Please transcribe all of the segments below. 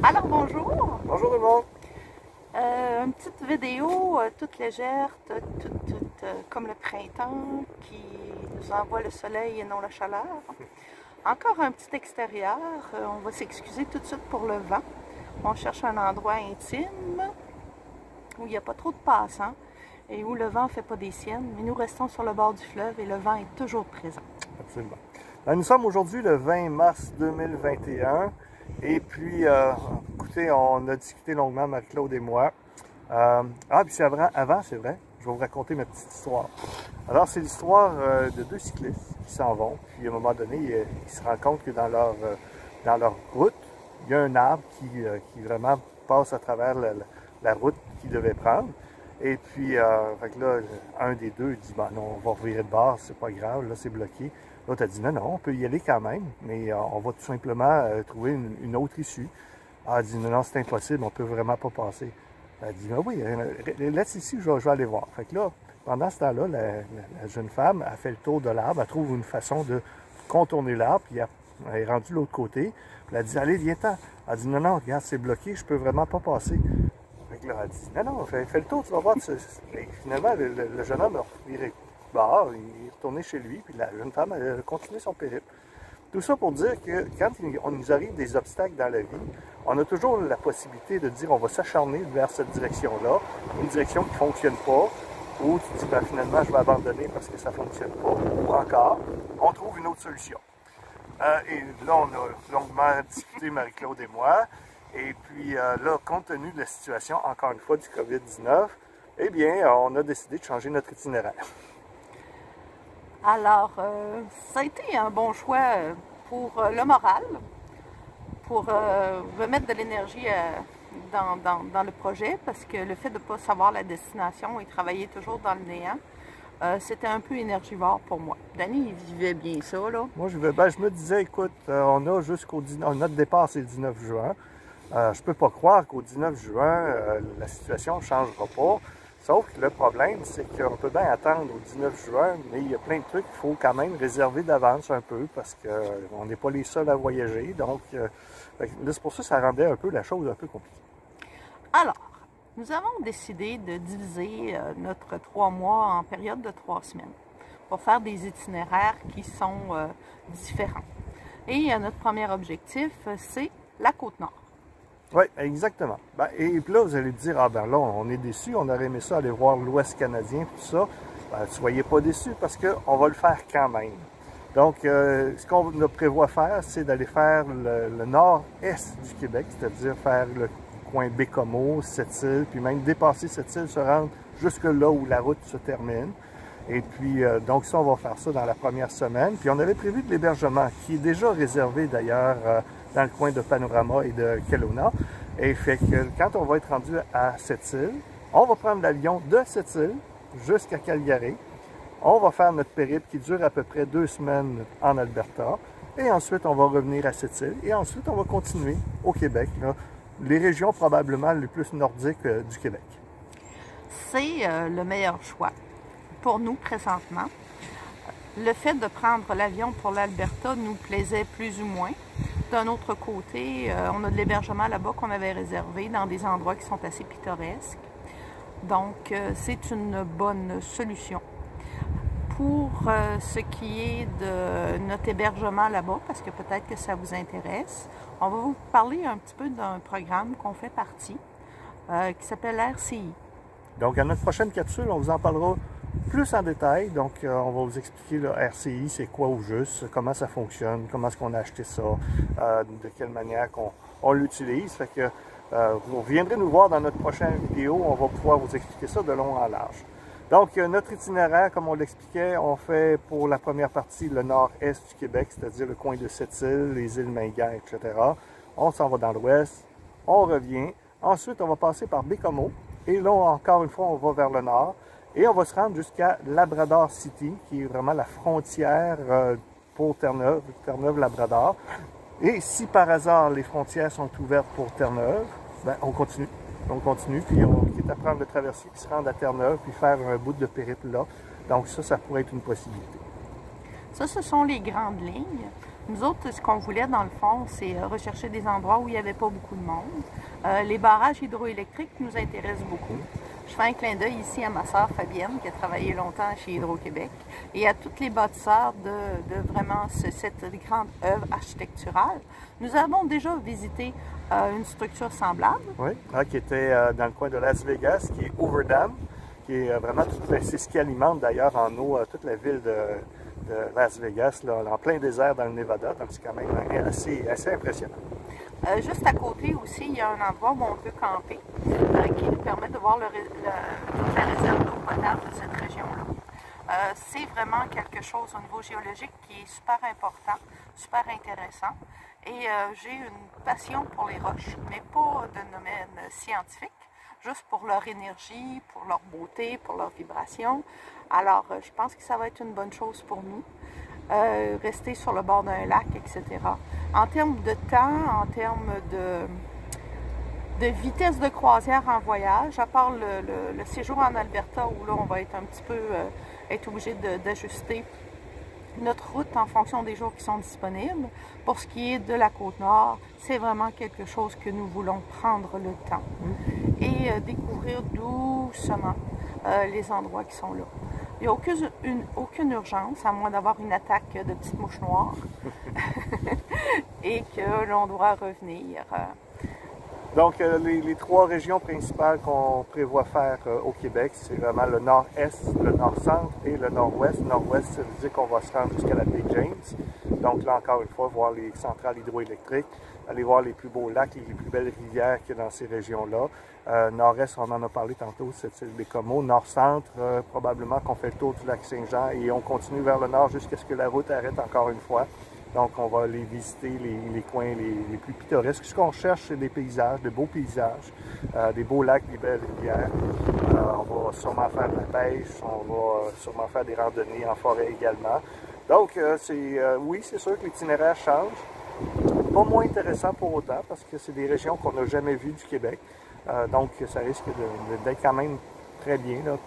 Alors bonjour! Bonjour tout le monde! Une petite vidéo toute légère, toute comme le printemps qui nous envoie le soleil et non la chaleur. Encore un petit extérieur, on va s'excuser tout de suite pour le vent. On cherche un endroit intime où il n'y a pas trop de passants et où le vent ne fait pas des siennes, mais nous restons sur le bord du fleuve et le vent est toujours présent. Absolument. Alors, nous sommes aujourd'hui le 20 mars 2021 et puis, écoutez, on a discuté longuement, Marie-Claude et moi. Puis c'est avant, c'est vrai, je vais vous raconter ma petite histoire. Alors, c'est l'histoire de deux cyclistes qui s'en vont, puis à un moment donné, ils se rendent compte que dans leur route, il y a un arbre qui vraiment passe à travers la route qu'ils devaient prendre. Et puis, fait que là, un des deux dit, ben non, on va revirer de bord, c'est pas grave, là, c'est bloqué. L'autre a dit, non, non, on peut y aller quand même, mais on va tout simplement trouver une autre issue. Elle a dit, non, non, c'est impossible, on peut vraiment pas passer. Elle a dit, ah oui, laisse ici, je vais aller voir. Fait que là, pendant ce temps-là, la jeune femme a fait le tour de l'arbre, elle trouve une façon de contourner l'arbre, puis elle est rendue de l'autre côté. Puis elle a dit, allez, viens-t'en. Elle a dit, non, non, regarde, c'est bloqué, je peux vraiment pas passer. Fait que là, elle a dit, non, non, fais le tour, tu vas voir. Et finalement, le jeune homme a viré bord, il est retourné chez lui, puis la jeune femme a continué son périple. Tout ça pour dire que quand on nous arrive des obstacles dans la vie, on a toujours la possibilité de dire on va s'acharner vers cette direction-là, une direction qui ne fonctionne pas, ou tu dis ben, finalement je vais abandonner parce que ça ne fonctionne pas, ou encore, on trouve une autre solution. Et là, on a longuement discuté, Marie-Claude et moi, et puis là, compte tenu de la situation, encore une fois, du COVID-19, eh bien, on a décidé de changer notre itinéraire. Alors, ça a été un bon choix pour le moral, pour remettre de l'énergie dans le projet, parce que le fait de ne pas savoir la destination et travailler toujours dans le néant, c'était un peu énergivore pour moi. Danny, il vivait bien ça, là. Moi, je me disais, écoute, on a jusqu'au 19, notre départ, c'est le 19 juin. Je peux pas croire qu'au 19 juin, la situation ne changera pas. Sauf que le problème, c'est qu'on peut bien attendre au 19 juin, mais il y a plein de trucs qu'il faut quand même réserver d'avance un peu parce qu'on n'est pas les seuls à voyager. Donc, c'est pour ça que ça rendait un peu la chose un peu compliquée. Alors, nous avons décidé de diviser notre 3 mois en période de 3 semaines pour faire des itinéraires qui sont différents. Et notre premier objectif, c'est la Côte-Nord. Oui, exactement. Et puis là, vous allez dire, ah ben là, on est déçus, on aurait aimé ça aller voir l'Ouest canadien, tout ça. Ben, soyez pas déçus parce qu'on va le faire quand même. Donc, ce qu'on prévoit faire, c'est d'aller faire le nord-est du Québec, c'est-à-dire faire le coin Bécomo, Sept-Îles, puis même dépasser Sept-Îles, se rendre jusque là où la route se termine. Et puis, donc ça, on va faire ça dans la première semaine. Puis on avait prévu de l'hébergement, qui est déjà réservé d'ailleurs dans le coin de Panorama et de Kelowna. Et fait que quand on va être rendu à Sept-Îles, on va prendre l'avion de Sept-Îles jusqu'à Calgary. On va faire notre périple qui dure à peu près 2 semaines en Alberta. Et ensuite, on va revenir à Sept-Îles. Et ensuite, on va continuer au Québec, là, les régions probablement les plus nordiques du Québec. C'est le meilleur choix pour nous présentement. Le fait de prendre l'avion pour l'Alberta nous plaisait plus ou moins. D'un autre côté, on a de l'hébergement là-bas qu'on avait réservé dans des endroits qui sont assez pittoresques. Donc, c'est une bonne solution. Pour ce qui est de notre hébergement là-bas, parce que peut-être que ça vous intéresse, on va vous parler un petit peu d'un programme qu'on fait partie, qui s'appelle RCI. Donc, à notre prochaine capsule, on vous en parlera plus en détail. Donc, on va vous expliquer le RCI, c'est quoi au juste, comment ça fonctionne, comment est-ce qu'on a acheté ça, de quelle manière on l'utilise. Fait que vous viendrez nous voir dans notre prochaine vidéo, on va pouvoir vous expliquer ça de long en large. Donc, notre itinéraire, comme on l'expliquait, on fait pour la première partie le nord-est du Québec, c'est-à-dire le coin de Sept-Îles, les îles Mingan, etc. On s'en va dans l'ouest, on revient. Ensuite, on va passer par Bécomo. Et là, encore une fois, on va vers le nord. Et on va se rendre jusqu'à Labrador City, qui est vraiment la frontière pour Terre-Neuve, Terre-Neuve-Labrador. Et si par hasard les frontières sont ouvertes pour Terre-Neuve, ben, on continue. On continue, puis on quitte à prendre le traversier, puis se rendre à Terre-Neuve, puis faire un bout de périple là. Donc ça pourrait être une possibilité. Ça, ce sont les grandes lignes. Nous autres, ce qu'on voulait dans le fond, c'est rechercher des endroits où il n'y avait pas beaucoup de monde. Les barrages hydroélectriques nous intéressent beaucoup. Je fais un clin d'œil ici à ma sœur Fabienne, qui a travaillé longtemps chez Hydro-Québec, et à toutes les bâtisseurs de vraiment cette grande œuvre architecturale. Nous avons déjà visité une structure semblable. Oui, qui était dans le coin de Las Vegas, qui est Overdam, qui est vraiment, c'est ce qui alimente d'ailleurs en eau toute la ville de Las Vegas, là, en plein désert dans le Nevada, donc c'est quand même assez impressionnant. Juste à côté aussi, il y a un endroit où on peut camper, qui nous permet de voir toute la réserve d'eau potable de cette région-là. C'est vraiment quelque chose au niveau géologique qui est super important, super intéressant. Et j'ai une passion pour les roches, mais pas de domaine scientifique, juste pour leur énergie, pour leur beauté, pour leur vibration. Alors, je pense que ça va être une bonne chose pour nous. Rester sur le bord d'un lac, etc. En termes de temps, en termes de vitesse de croisière en voyage, à part le séjour en Alberta où là on va être un petit peu être obligé d'ajuster notre route en fonction des jours qui sont disponibles. Pour ce qui est de la Côte-Nord, c'est vraiment quelque chose que nous voulons prendre le temps et découvrir doucement les endroits qui sont là. Il n'y a aucune urgence, à moins d'avoir une attaque de petites mouches noires et que l'on doit revenir. Donc, les trois régions principales qu'on prévoit faire au Québec, c'est vraiment le nord-est, le nord-centre et le nord-ouest. Nord-ouest, ça veut dire qu'on va se rendre jusqu'à la baie James. Donc là, encore une fois, voir les centrales hydroélectriques, aller voir les plus beaux lacs et les plus belles rivières qu'il y a dans ces régions-là. Nord-est, on en a parlé tantôt, cette île des Comots. Nord-centre, probablement qu'on fait le tour du lac Saint-Jean et on continue vers le nord jusqu'à ce que la route arrête encore une fois. Donc, on va aller visiter les coins les plus pittoresques. Ce qu'on cherche, c'est des paysages, de beaux paysages, des beaux lacs, des belles rivières. On va sûrement faire de la pêche, on va sûrement faire des randonnées en forêt également. Donc, oui, c'est sûr que l'itinéraire change. Pas moins intéressant pour autant, parce que c'est des régions qu'on n'a jamais vues du Québec. Donc, ça risque d'être quand même très bien, là.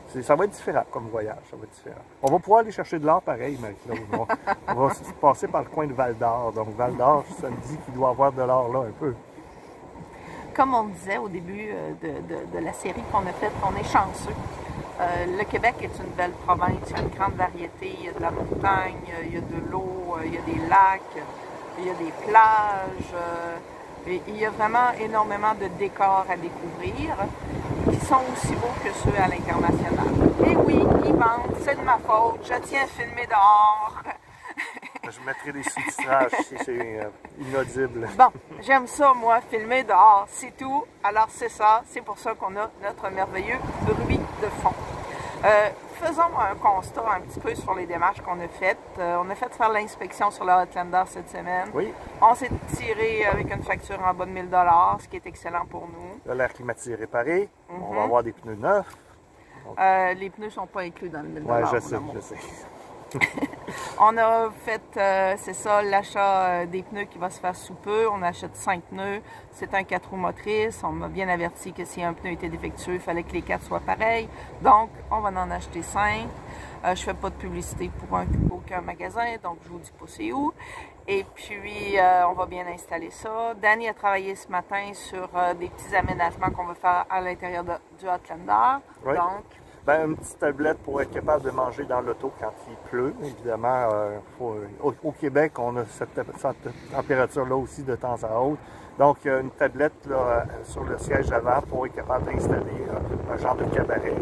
Puis, ça va être différent comme voyage, ça va être différent. On va pouvoir aller chercher de l'or pareil, Marie-Claude. On va passer par le coin de Val-d'Or. Donc Val-d'Or, ça me dit qu'il doit y avoir de l'or là un peu. Comme on disait au début de la série qu'on a faite, on est chanceux. Le Québec est une belle province, il y a une grande variété, il y a de la montagne, il y a de l'eau, il y a des lacs, il y a des plages. Il y a vraiment énormément de décors à découvrir qui sont aussi beaux que ceux à l'international. Et oui, ils mentent, c'est de ma faute, je tiens à filmer dehors. Je mettrai des sous-titrages si c'est inaudible. Bon, j'aime ça, moi, filmer dehors, c'est tout. Alors c'est ça, c'est pour ça qu'on a notre merveilleux bruit de fond. Faisons un constat un petit peu sur les démarches qu'on a faites. On a fait faire l'inspection sur le Outlander cette semaine. Oui. On s'est tiré avec une facture en bas de 1000 $, ce qui est excellent pour nous. L'air climatisé réparé. On va avoir des pneus neufs. Les pneus ne sont pas inclus dans le 1000 $. Oui, je sais. On a fait, c'est ça, l'achat des pneus qui va se faire sous peu. On achète 5 pneus. C'est un 4 roues motrices. On m'a bien averti que si un pneu était défectueux, il fallait que les 4 soient pareils. Donc, on va en acheter 5. Je ne fais pas de publicité pour aucun magasin, donc je vous dis pas c'est où. Et puis, on va bien installer ça. Danny a travaillé ce matin sur des petits aménagements qu'on va faire à l'intérieur du Outlander. Oui. Donc, une petite tablette pour être capable de manger dans l'auto quand il pleut. Évidemment, au Québec, on a cette température-là aussi de temps à autre. Donc, une tablette là, sur le siège avant pour être capable d'installer un genre de cabaret.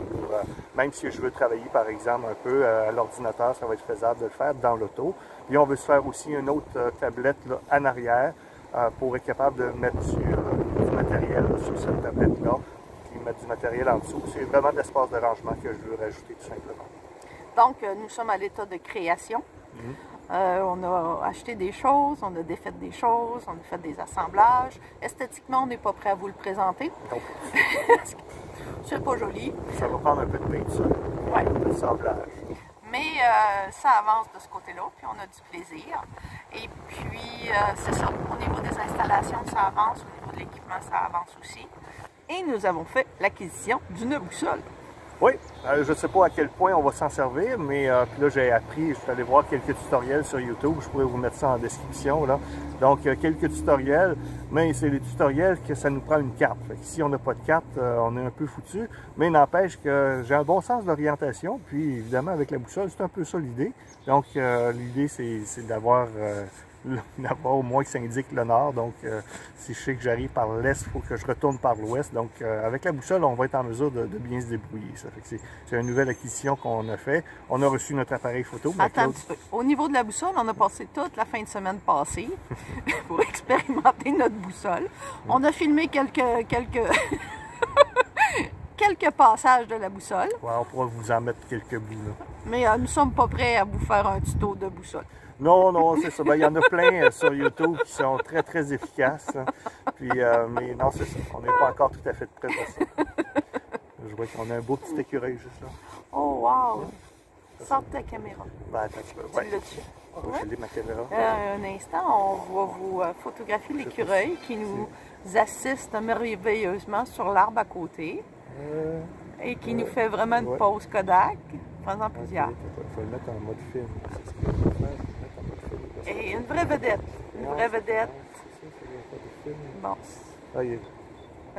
Même si je veux travailler, par exemple, un peu à l'ordinateur, ça va être faisable de le faire dans l'auto. Puis, on veut se faire aussi une autre tablette là, en arrière pour être capable de mettre du matériel là, sur cette tablette-là. Mettre du matériel en dessous. C'est vraiment de l'espace de rangement que je veux rajouter tout simplement. Donc, nous sommes à l'état de création. On a acheté des choses, on a défait des choses, on a fait des assemblages. Esthétiquement, on n'est pas prêt à vous le présenter. C'est pas joli. Ça va prendre un peu de peinture, d'assemblage. Mais ça avance de ce côté-là, puis on a du plaisir. Et puis, c'est ça. Au niveau des installations, ça avance. Au niveau de l'équipement, ça avance aussi. Et nous avons fait l'acquisition d'une boussole. Oui, je ne sais pas à quel point on va s'en servir, mais puis là j'ai appris, je suis allé voir quelques tutoriels sur YouTube, je pourrais vous mettre ça en description là. Donc quelques tutoriels, mais c'est les tutoriels que ça nous prend une carte. Fait que si on n'a pas de carte, on est un peu foutu, mais n'empêche que j'ai un bon sens d'orientation, puis évidemment avec la boussole, c'est un peu ça l'idée. Donc l'idée c'est d'avoir au moins que ça indique le nord. Donc, si je sais que j'arrive par l'est, il faut que je retourne par l'ouest. Donc, avec la boussole, on va être en mesure de bien se débrouiller. Ça fait que c'est une nouvelle acquisition qu'on a fait. On a reçu notre appareil photo. Attends un petit peu. Au niveau de la boussole, on a passé toute la fin de semaine passée pour expérimenter notre boussole. On a filmé quelques quelques passages de la boussole. Ouais, on pourra vous en mettre quelques bouts, là. Mais nous ne sommes pas prêts à vous faire un tuto de boussole. Non, non, c'est ça. Ben, il y en a plein sur YouTube qui sont très, très efficaces. Hein. Puis, mais non, c'est ça. On n'est pas encore tout à fait prêts à ça. Je vois qu'on a un beau petit écureuil juste là. Oh, wow! Sors ta caméra. Ben, attends, tu peux. Ouais. Tu l'as-tu? Ouais. Je l'ai, ma caméra. Un instant, on va vous photographier l'écureuil qui nous assiste merveilleusement sur l'arbre à côté et qui nous fait vraiment une pause Kodak. Prenons plusieurs. Il faut le mettre en mode film. C'est ce qu'il faut faire. Mettre en mode film. Et une vraie vedette. Une vraie vedette. Bon.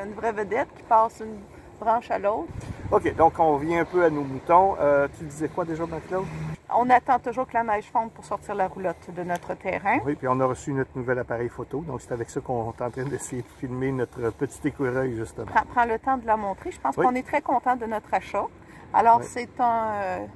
Une vraie vedette qui passe une branche à l'autre. OK, donc on revient un peu à nos moutons. Tu disais quoi déjà, Marc-Claude? On attend toujours que la neige fonde pour sortir la roulotte de notre terrain. Oui, puis on a reçu notre nouvel appareil photo. Donc c'est avec ça qu'on est en train d'essayer de filmer notre petit écureuil, justement. Prends le temps de la montrer. Je pense qu'on est très content de notre achat. Alors, c'est un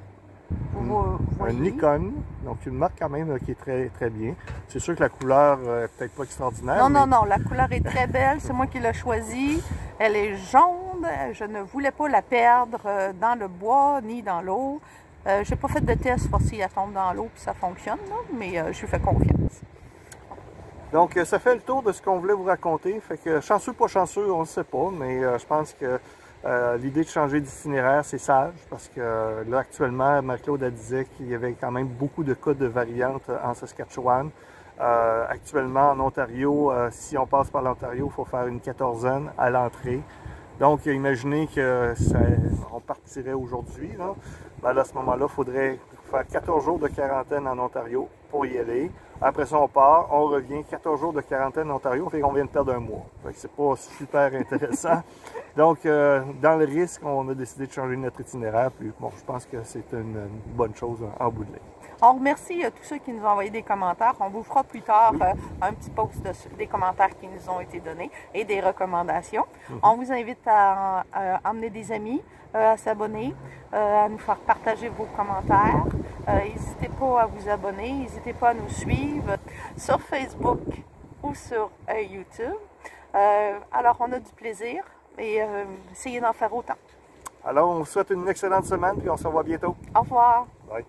Nikon, donc une marque quand même qui est très, très bien. C'est sûr que la couleur n'est peut-être pas extraordinaire. Non, non, non, la couleur est très belle. C'est moi qui l'ai choisie. Elle est jaune. Je ne voulais pas la perdre dans le bois ni dans l'eau. Je n'ai pas fait de test pour si elle tombe dans l'eau puis ça fonctionne, là, mais je lui fais confiance. Donc, ça fait le tour de ce qu'on voulait vous raconter. Fait que chanceux, pas chanceux, on ne sait pas, mais je pense que l'idée de changer d'itinéraire, c'est sage, parce que là, actuellement, Marc-Claude disait qu'il y avait quand même beaucoup de cas de variantes en Saskatchewan. Actuellement, en Ontario, si on passe par l'Ontario, il faut faire une quatorzaine à l'entrée. Donc, imaginez que on partirait aujourd'hui. Ben là, à ce moment-là, il faudrait faire 14 jours de quarantaine en Ontario pour y aller. Après ça, on part, on revient, 14 jours de quarantaine en Ontario, fait qu'on vient de perdre un mois. Fait que c'est pas super intéressant. Donc, dans le risque, on a décidé de changer notre itinéraire. Puis, bon, je pense que c'est une bonne chose en bout de ligne. On remercie tous ceux qui nous ont envoyé des commentaires. On vous fera plus tard un petit post des commentaires qui nous ont été donnés et des recommandations. On vous invite à emmener des amis, à s'abonner, à nous faire partager vos commentaires. N'hésitez pas à vous abonner, n'hésitez pas à nous suivre sur Facebook ou sur YouTube. Alors, on a du plaisir et essayez d'en faire autant. Alors, on vous souhaite une excellente semaine puis on se revoit bientôt. Au revoir. Bye.